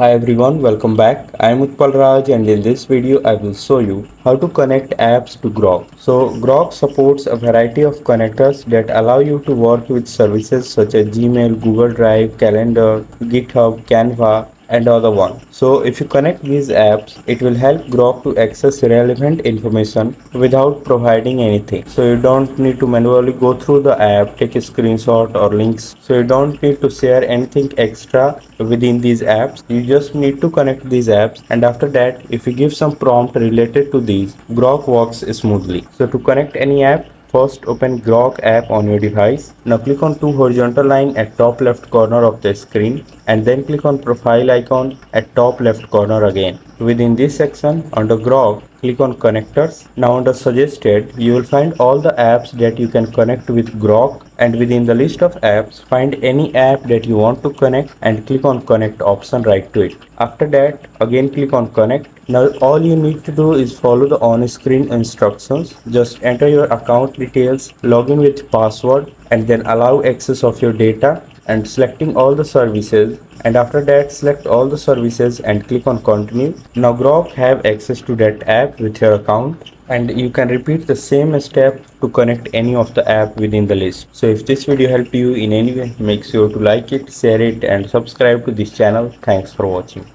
Hi everyone, welcome back. I am Utpal Raj and in this video I will show you how to connect apps to Grok. So Grok supports a variety of connectors that allow you to work with services such as Gmail, Google Drive, Calendar, GitHub, Canva, and other one. So if you connect these apps, it will help Grok to access relevant information without providing anything. So you don't need to manually go through the app, take a screenshot or links. So you don't need to share anything extra within these apps. You just need to connect these apps, and after that, if you give some prompt related to these, Grok works smoothly. So to connect any app, first open Grok app on your device. Now click on two horizontal line at top left corner of the screen and then click on profile icon at top left corner again. Within this section under Grok, click on connectors. Now under suggested, you will find all the apps that you can connect with Grok, and within the list of apps, find any app that you want to connect and click on connect option right to it. After that, again click on connect. Now all you need to do is follow the on-screen instructions. Just enter your account details, log in with password, and then allow access of your data and selecting all the services, and after that select all the services and click on continue. Now Grok have access to that app with your account, and you can repeat the same step to connect any of the app within the list. So if this video helped you in any way, make sure to like it, share it and subscribe to this channel. Thanks for watching.